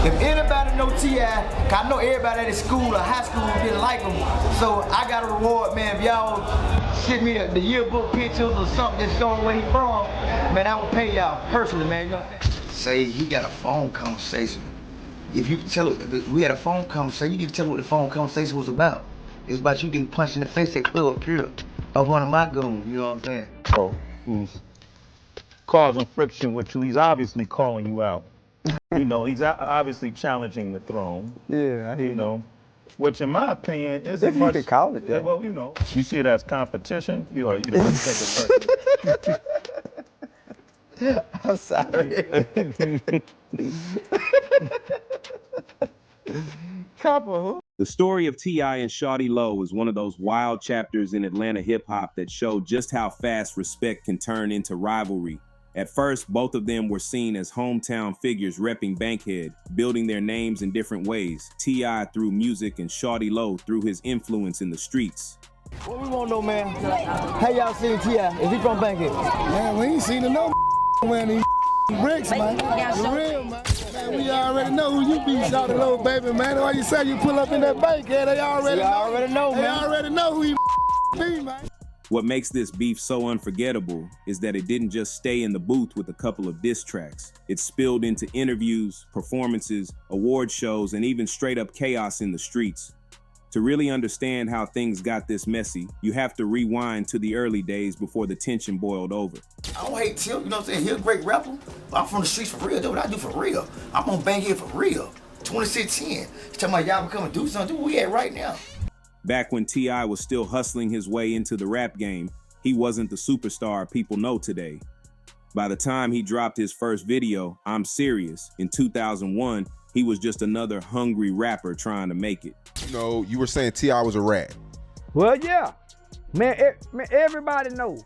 If anybody know T.I., I know everybody at his school or high school didn't like him. So I got a reward, man. If y'all send me the yearbook pictures or something that's showing where he from, man, I will pay y'all personally, man. You know what I'm saying? Say he got a phone conversation. If you tell it, we had a phone conversation, you need to tell what the phone conversation was about. It's about you getting punched in the face at Club Pure of one of my goons, you know what I'm saying? So, who's causing friction with you? He's obviously calling you out. You know, he's obviously challenging the throne. Yeah, you know, which in my opinion isn't if much. you could call it that. Well, you know, you see it as competition. You don't take it personally. I'm sorry. Copper. The story of T.I. and Shawty Lo is one of those wild chapters in Atlanta hip-hop that show just how fast respect can turn into rivalry. At first, both of them were seen as hometown figures repping Bankhead, building their names in different ways. T.I. through music and Shawty Lo through his influence in the streets. What we want to know, man, how y'all seen T.I.? Is he from Bankhead? Man, we ain't seen no wearing these bricks, man. For real, man. Man, we already know who you be, Shawty Lo, baby, man. Why you say you pull up in that Bankhead, they already know. Man. They already know who you be, man. What makes this beef so unforgettable is that it didn't just stay in the booth with a couple of diss tracks. It spilled into interviews, performances, award shows, and even straight up chaos in the streets. To really understand how things got this messy, you have to rewind to the early days before the tension boiled over. I don't hate Tip, you know what I'm saying? He's a great rapper. I'm from the streets for real. That's what I do for real. I'm on Bankhead for real. 2610. He's talking about y'all come and do something. Where we at right now? Back when T.I. was still hustling his way into the rap game, he wasn't the superstar people know today. By the time he dropped his first video, I'm Serious, in 2001, he was just another hungry rapper trying to make it. You know, you were saying T.I. was a rat. Well, yeah. Man, everybody know.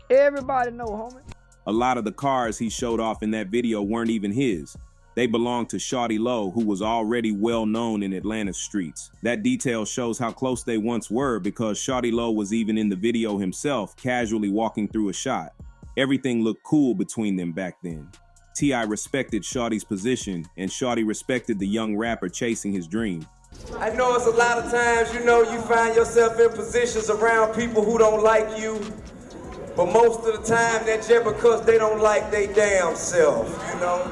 Everybody know, homie. A lot of the cars he showed off in that video weren't even his. They belonged to Shawty Lo, who was already well known in Atlanta's streets. That detail shows how close they once were because Shawty Lo was even in the video himself, casually walking through a shot. Everything looked cool between them back then. T.I. respected Shawty's position, and Shawty respected the young rapper chasing his dream. I know it's a lot of times, you know, you find yourself in positions around people who don't like you, but most of the time that's just because they don't like their damn self, you know?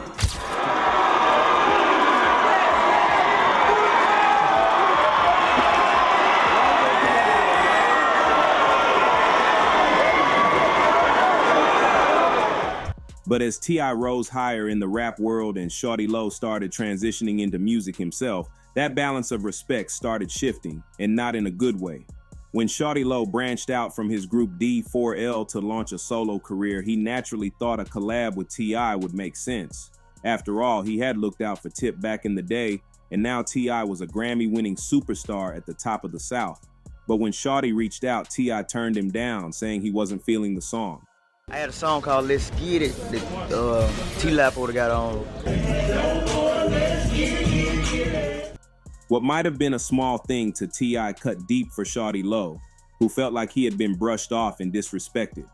But as T.I. rose higher in the rap world and Shawty Lo started transitioning into music himself, that balance of respect started shifting, and not in a good way. When Shawty Lo branched out from his group D4L to launch a solo career, he naturally thought a collab with T.I. would make sense. After all, he had looked out for Tip back in the day, and now T.I. was a Grammy-winning superstar at the top of the South. But when Shawty reached out, T.I. turned him down, saying he wasn't feeling the song. I had a song called Let's Get It that T-Lap would've got on. What might have been a small thing to T.I. cut deep for Shawty Lo, who felt like he had been brushed off and disrespected.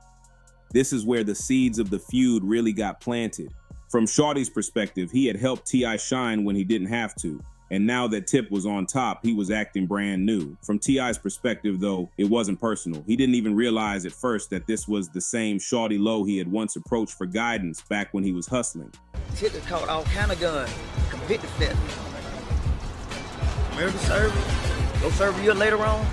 This is where the seeds of the feud really got planted. From Shawty's perspective, he had helped T.I. shine when he didn't have to, and now that Tip was on top, he was acting brand new. From T.I.'s perspective, though, it wasn't personal. He didn't even realize at first that this was the same Shawty Lo he had once approached for guidance back when he was hustling. Tip had caught all kind of guns, convicted theft. Murder service, go serve a year later on.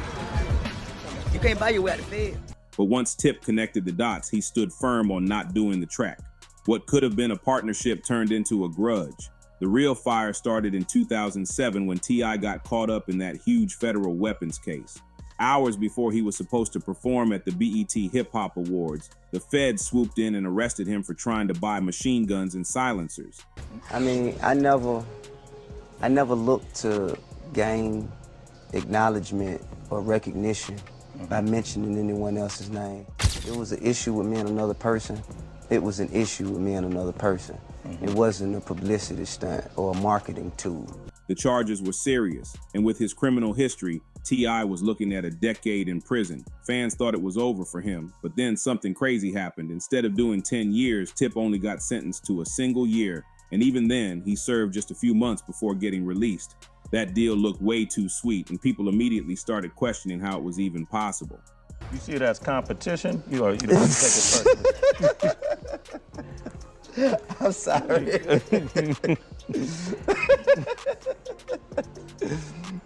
You can't buy your way out the Fed. But once Tip connected the dots, he stood firm on not doing the track. What could have been a partnership turned into a grudge. The real fire started in 2007 when T.I. got caught up in that huge federal weapons case. Hours before he was supposed to perform at the BET Hip Hop Awards, the feds swooped in and arrested him for trying to buy machine guns and silencers. I mean, I never looked to gain acknowledgement or recognition by mentioning anyone else's name. It was an issue with me and another person. It was an issue with me and another person. It wasn't a publicity stunt or a marketing tool. The charges were serious, and with his criminal history, T.I. was looking at a decade in prison. Fans thought it was over for him, but then something crazy happened. Instead of doing 10 years, Tip only got sentenced to a single year, And even then, he served just a few months before getting released. That deal looked way too sweet, and people immediately started questioning how it was even possible. You see it as competition? You don't take it personally. I'm sorry.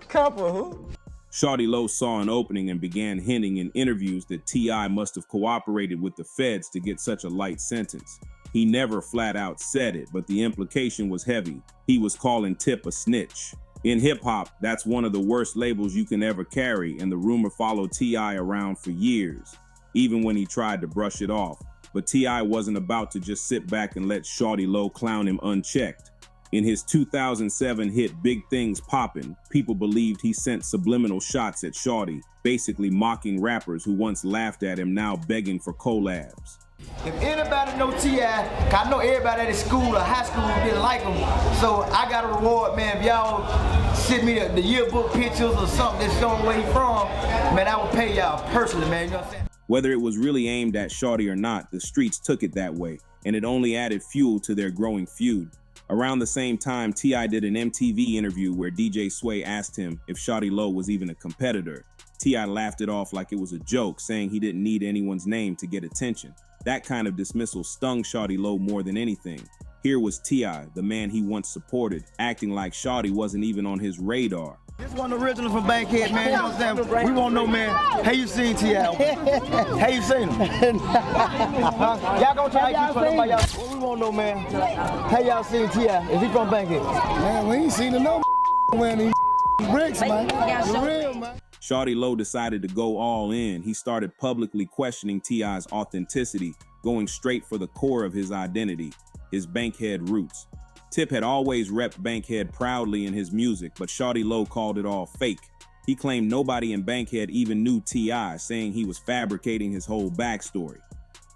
Couple who? Shawty Lo saw an opening and began hinting in interviews that T.I. must have cooperated with the feds to get such a light sentence. He never flat out said it, but the implication was heavy. He was calling Tip a snitch. In hip-hop, that's one of the worst labels you can ever carry, and the rumor followed T.I. around for years, even when he tried to brush it off. But T.I. wasn't about to just sit back and let Shawty Lo clown him unchecked. In his 2007 hit Big Things Poppin', people believed he sent subliminal shots at Shawty, basically mocking rappers who once laughed at him now begging for collabs. If anybody know T.I., I know everybody at his school or high school didn't like him, so I got a reward, man. If y'all send me the yearbook pictures or something that's showing where he from, man, I will pay y'all personally, man, you know what I'm saying? Whether it was really aimed at Shawty or not, the streets took it that way, and it only added fuel to their growing feud. Around the same time, T.I. did an MTV interview where DJ Sway asked him if Shawty Lo was even a competitor. T.I. laughed it off like it was a joke, saying he didn't need anyone's name to get attention. That kind of dismissal stung Shawty Lo more than anything. Here was T.I., the man he once supported, acting like Shawty wasn't even on his radar. This one original from Bankhead, man, you know what I'm saying? We won't know, man. How you seen T.I.? How you seen him? Y'all gonna try to keep talking about y'all? Well, we won't know, man. How y'all seen T.I.? Is he from Bankhead? Man, we ain't seen no when he bricks, man. For real, man. Shawty Lo decided to go all in. He started publicly questioning T.I.'s authenticity, going straight for the core of his identity, his Bankhead roots. Tip had always repped Bankhead proudly in his music, but Shawty Lo called it all fake. He claimed nobody in Bankhead even knew T.I., saying he was fabricating his whole backstory.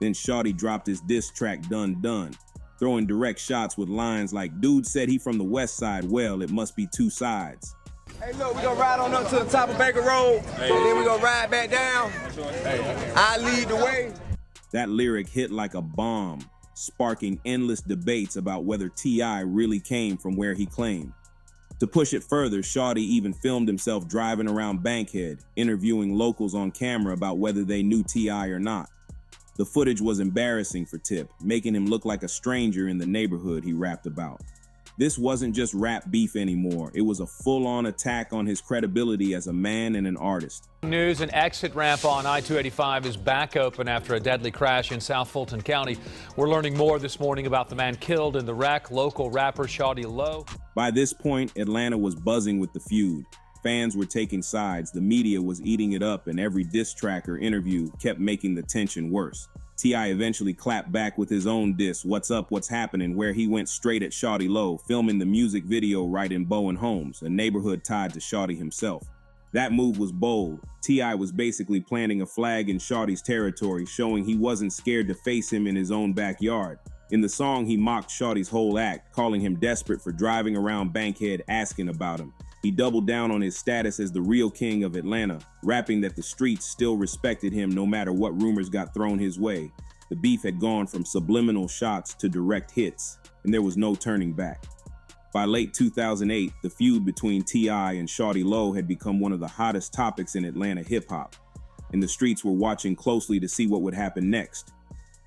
Then Shawty dropped his diss track Dunn Dunn, throwing direct shots with lines like, "Dude said he from the west side, well, it must be two sides." Hey, look, we gonna ride on up to the top of Baker Road, and then we gonna ride back down. I lead the way. That lyric hit like a bomb, sparking endless debates about whether T.I. really came from where he claimed. To push it further, Shawty even filmed himself driving around Bankhead, interviewing locals on camera about whether they knew T.I. or not. The footage was embarrassing for Tip, making him look like a stranger in the neighborhood he rapped about. This wasn't just rap beef anymore. It was a full-on attack on his credibility as a man and an artist. News: an exit ramp on I-285 is back open after a deadly crash in South Fulton County. We're learning more this morning about the man killed in the wreck, local rapper Shawty Lo. By this point, Atlanta was buzzing with the feud. Fans were taking sides, the media was eating it up, and every diss track or interview kept making the tension worse. T.I. eventually clapped back with his own diss, "What's Up, What's Happening," where he went straight at Shawty Lo, filming the music video right in Bowen Homes, a neighborhood tied to Shawty himself. That move was bold. T.I. was basically planting a flag in Shawty's territory, showing he wasn't scared to face him in his own backyard. In the song, he mocked Shawty's whole act, calling him desperate for driving around Bankhead asking about him. He doubled down on his status as the real king of Atlanta, rapping that the streets still respected him no matter what rumors got thrown his way. The beef had gone from subliminal shots to direct hits, and there was no turning back. By late 2008, the feud between T.I. and Shawty Lo had become one of the hottest topics in Atlanta hip-hop, and the streets were watching closely to see what would happen next.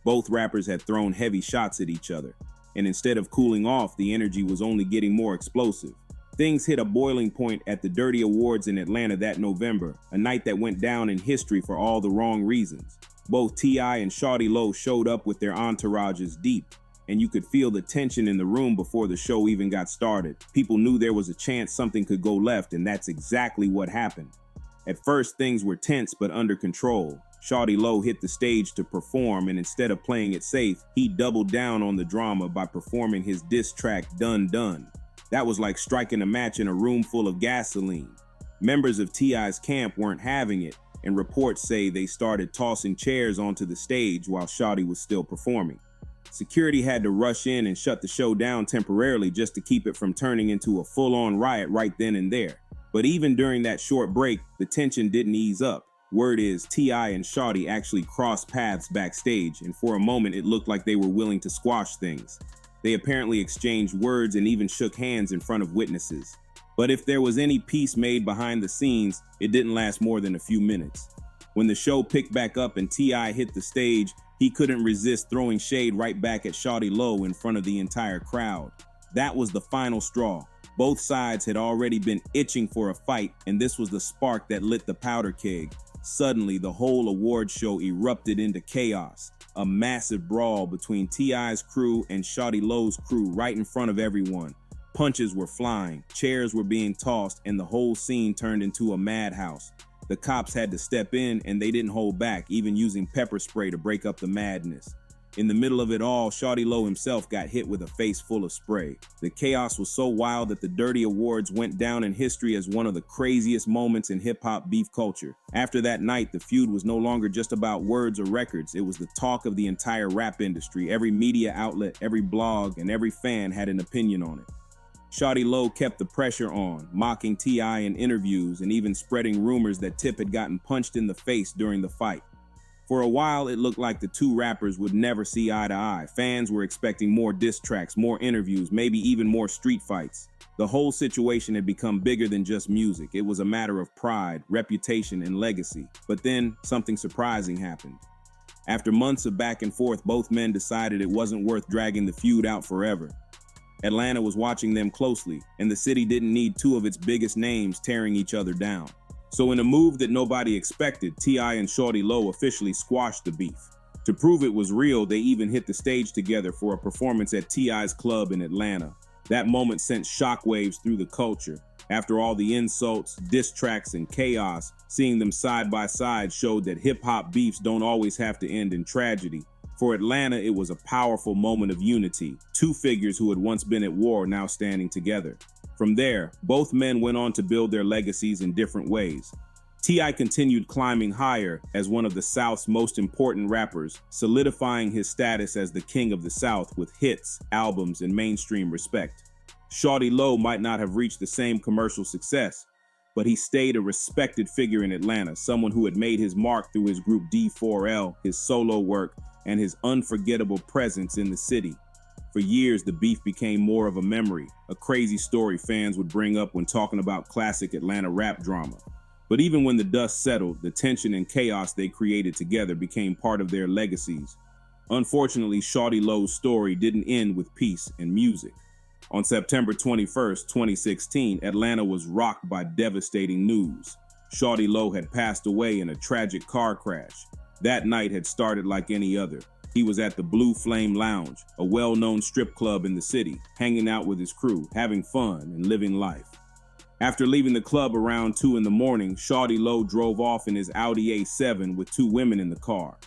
Both rappers had thrown heavy shots at each other, and instead of cooling off, the energy was only getting more explosive. Things hit a boiling point at the Dirty Awards in Atlanta that November, a night that went down in history for all the wrong reasons. Both T.I. and Shawty Lo showed up with their entourages deep, and you could feel the tension in the room before the show even got started. People knew there was a chance something could go left, and that's exactly what happened. At first, things were tense but under control. Shawty Lo hit the stage to perform, and instead of playing it safe, he doubled down on the drama by performing his diss track Dunn Dunn. That was like striking a match in a room full of gasoline. Members of T.I.'s camp weren't having it, and reports say they started tossing chairs onto the stage while Shawty was still performing. Security had to rush in and shut the show down temporarily just to keep it from turning into a full-on riot right then and there. But even during that short break, the tension didn't ease up. Word is T.I. and Shawty actually crossed paths backstage, and for a moment it looked like they were willing to squash things. They apparently exchanged words and even shook hands in front of witnesses. But if there was any peace made behind the scenes, it didn't last more than a few minutes. When the show picked back up and T.I. hit the stage, he couldn't resist throwing shade right back at Shawty Lo in front of the entire crowd. That was the final straw. Both sides had already been itching for a fight, and this was the spark that lit the powder keg. Suddenly, the whole award show erupted into chaos. A massive brawl between T.I.'s crew and Shawty Lo's crew right in front of everyone. Punches were flying, chairs were being tossed, and the whole scene turned into a madhouse. The cops had to step in, and they didn't hold back, even using pepper spray to break up the madness. In the middle of it all, Shawty Lo himself got hit with a face full of spray. The chaos was so wild that the Dirty Awards went down in history as one of the craziest moments in hip-hop beef culture. After that night, the feud was no longer just about words or records. It was the talk of the entire rap industry. Every media outlet, every blog, and every fan had an opinion on it. Shawty Lo kept the pressure on, mocking T.I. in interviews and even spreading rumors that Tip had gotten punched in the face during the fight. For a while, it looked like the two rappers would never see eye to eye. Fans were expecting more diss tracks, more interviews, maybe even more street fights. The whole situation had become bigger than just music. It was a matter of pride, reputation, and legacy. But then, something surprising happened. After months of back and forth, both men decided it wasn't worth dragging the feud out forever. Atlanta was watching them closely, and the city didn't need two of its biggest names tearing each other down. So in a move that nobody expected, T.I. and Shawty Lo officially squashed the beef. To prove it was real, they even hit the stage together for a performance at T.I.'s club in Atlanta. That moment sent shockwaves through the culture. After all the insults, diss tracks, and chaos, seeing them side by side showed that hip-hop beefs don't always have to end in tragedy. For Atlanta, it was a powerful moment of unity. Two figures who had once been at war now standing together. From there, both men went on to build their legacies in different ways. T.I. continued climbing higher as one of the South's most important rappers, solidifying his status as the king of the South with hits, albums, and mainstream respect. Shawty Lo might not have reached the same commercial success, but he stayed a respected figure in Atlanta, someone who had made his mark through his group D4L, his solo work, and his unforgettable presence in the city. For years, the beef became more of a memory, a crazy story fans would bring up when talking about classic Atlanta rap drama. But even when the dust settled, the tension and chaos they created together became part of their legacies. Unfortunately, Shawty Lo's story didn't end with peace and music. On September 21st, 2016, Atlanta was rocked by devastating news. Shawty Lo had passed away in a tragic car crash. That night had started like any other. He was at the Blue Flame Lounge, a well-known strip club in the city, hanging out with his crew, having fun and living life. After leaving the club around 2 in the morning, Shawty Lo drove off in his Audi A7 with 2 women in the car.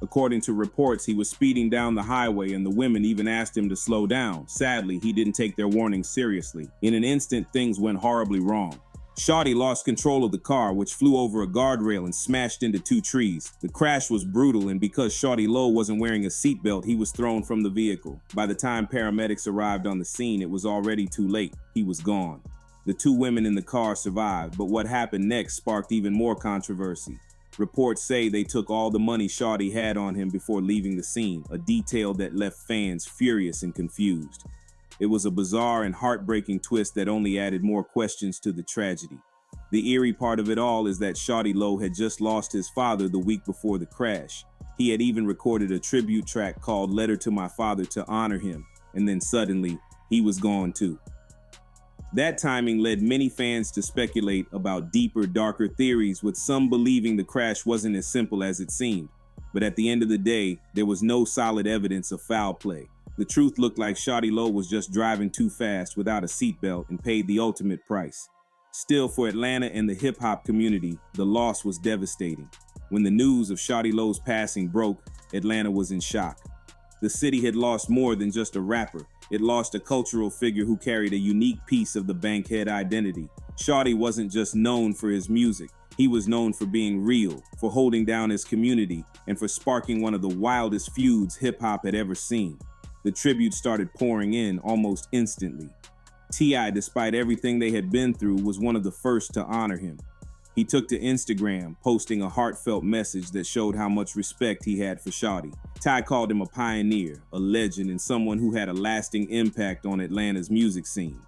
According to reports, he was speeding down the highway and the women even asked him to slow down. Sadly, he didn't take their warning seriously. In an instant, things went horribly wrong. Shawty lost control of the car, which flew over a guardrail and smashed into 2 trees. The crash was brutal, and because Shawty Lo wasn't wearing a seatbelt, he was thrown from the vehicle. By the time paramedics arrived on the scene, it was already too late. He was gone. The 2 women in the car survived, but what happened next sparked even more controversy. Reports say they took all the money Shawty had on him before leaving the scene, a detail that left fans furious and confused. It was a bizarre and heartbreaking twist that only added more questions to the tragedy. The eerie part of it all is that Shawty Lo had just lost his father the week before the crash. He had even recorded a tribute track called Letter to My Father to honor him, and then suddenly, he was gone too. That timing led many fans to speculate about deeper, darker theories, with some believing the crash wasn't as simple as it seemed. But at the end of the day, there was no solid evidence of foul play. The truth looked like Shawty Lo was just driving too fast without a seatbelt and paid the ultimate price. Still, for Atlanta and the hip-hop community, the loss was devastating. When the news of Shawty Lo's passing broke, Atlanta was in shock. The city had lost more than just a rapper. It lost a cultural figure who carried a unique piece of the Bankhead identity. Shawty wasn't just known for his music. He was known for being real, for holding down his community, and for sparking one of the wildest feuds hip-hop had ever seen. The tribute started pouring in almost instantly. T.I., despite everything they had been through, was one of the first to honor him. He took to Instagram, posting a heartfelt message that showed how much respect he had for Shawty. Ty called him a pioneer, a legend, and someone who had a lasting impact on Atlanta's music scene.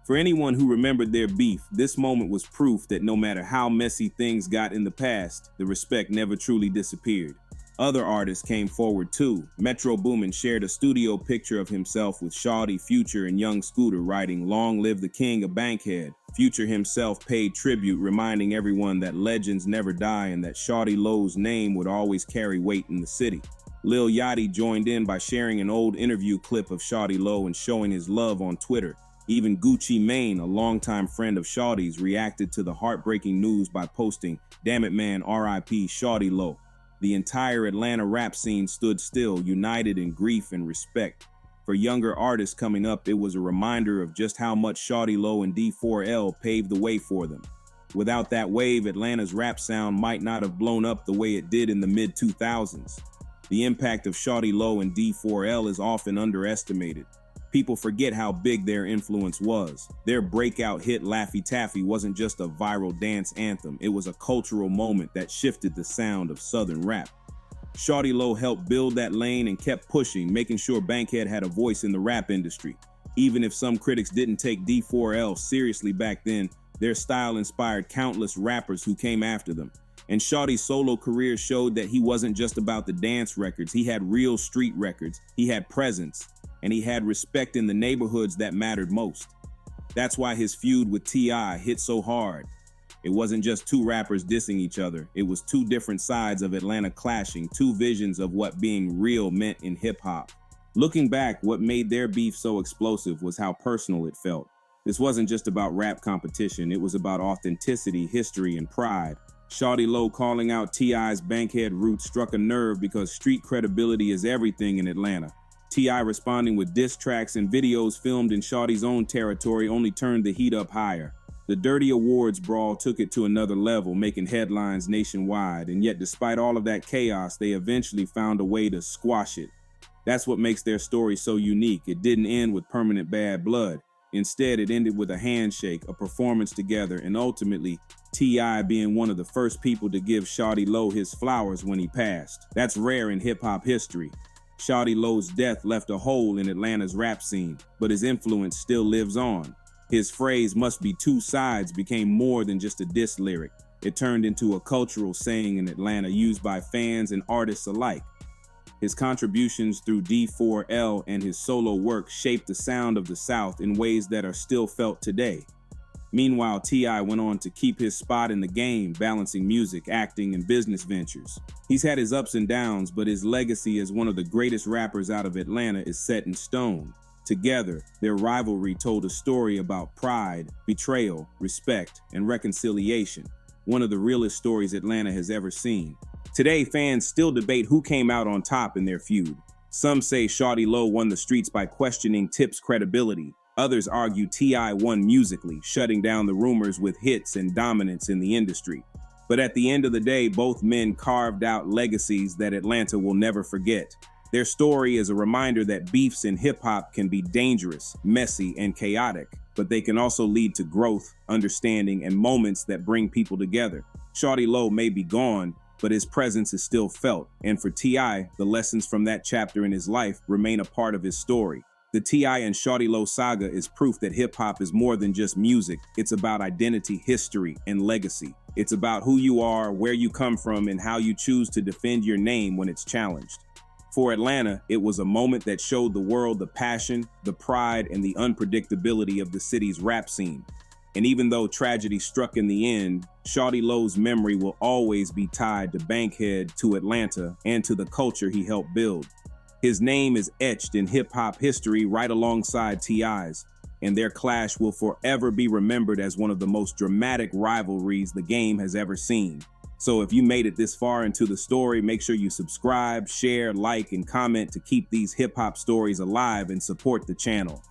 For anyone who remembered their beef, this moment was proof that no matter how messy things got in the past, the respect never truly disappeared. Other artists came forward too. Metro Boomin shared a studio picture of himself with Shawty, Future, and Young Scooter writing "Long Live the King of Bankhead." Future himself paid tribute, reminding everyone that legends never die and that Shawty Lo's name would always carry weight in the city. Lil Yachty joined in by sharing an old interview clip of Shawty Lo and showing his love on Twitter. Even Gucci Mane, a longtime friend of Shawty's, reacted to the heartbreaking news by posting, "Damn it man, R.I.P. Shawty Lo." The entire Atlanta rap scene stood still, united in grief and respect. For younger artists coming up, it was a reminder of just how much Shawty Lo and D4L paved the way for them. Without that wave, Atlanta's rap sound might not have blown up the way it did in the mid-2000s. The impact of Shawty Lo and D4L is often underestimated. People forget how big their influence was. Their breakout hit Laffy Taffy wasn't just a viral dance anthem, it was a cultural moment that shifted the sound of Southern rap. Shawty Lo helped build that lane and kept pushing, making sure Bankhead had a voice in the rap industry. Even if some critics didn't take D4L seriously back then, their style inspired countless rappers who came after them. And Shawty's solo career showed that he wasn't just about the dance records, he had real street records, he had presence, and he had respect in the neighborhoods that mattered most. That's why his feud with T.I. hit so hard. It wasn't just two rappers dissing each other, it was two different sides of Atlanta clashing, two visions of what being real meant in hip-hop. Looking back, what made their beef so explosive was how personal it felt. This wasn't just about rap competition, it was about authenticity, history, and pride. Shawty Lo calling out T.I.'s Bankhead roots struck a nerve because street credibility is everything in Atlanta. T.I. responding with diss tracks and videos filmed in Shawty's own territory only turned the heat up higher. The Dirty Awards brawl took it to another level, making headlines nationwide, and yet despite all of that chaos, they eventually found a way to squash it. That's what makes their story so unique. It didn't end with permanent bad blood. Instead, it ended with a handshake, a performance together, and ultimately, T.I. being one of the first people to give Shawty Lo his flowers when he passed. That's rare in hip-hop history. Shawty Lo's death left a hole in Atlanta's rap scene, but his influence still lives on. His phrase, "must be two sides," became more than just a diss lyric. It turned into a cultural saying in Atlanta used by fans and artists alike. His contributions through D4L and his solo work shaped the sound of the South in ways that are still felt today. Meanwhile, T.I. went on to keep his spot in the game, balancing music, acting, and business ventures. He's had his ups and downs, but his legacy as one of the greatest rappers out of Atlanta is set in stone. Together, their rivalry told a story about pride, betrayal, respect, and reconciliation, one of the realest stories Atlanta has ever seen. Today, fans still debate who came out on top in their feud. Some say Shawty Lo won the streets by questioning Tip's credibility. Others argue T.I. won musically, shutting down the rumors with hits and dominance in the industry. But at the end of the day, both men carved out legacies that Atlanta will never forget. Their story is a reminder that beefs in hip-hop can be dangerous, messy, and chaotic, but they can also lead to growth, understanding, and moments that bring people together. Shawty Lo may be gone, but his presence is still felt, and for T.I., the lessons from that chapter in his life remain a part of his story. The T.I. and Shawty Lo saga is proof that hip-hop is more than just music. It's about identity, history, and legacy. It's about who you are, where you come from, and how you choose to defend your name when it's challenged. For Atlanta, it was a moment that showed the world the passion, the pride, and the unpredictability of the city's rap scene. And even though tragedy struck in the end, Shawty Lo's memory will always be tied to Bankhead, to Atlanta, and to the culture he helped build. His name is etched in hip-hop history right alongside T.I.'s, and their clash will forever be remembered as one of the most dramatic rivalries the game has ever seen. So if you made it this far into the story, make sure you subscribe, share, like, and comment to keep these hip-hop stories alive and support the channel.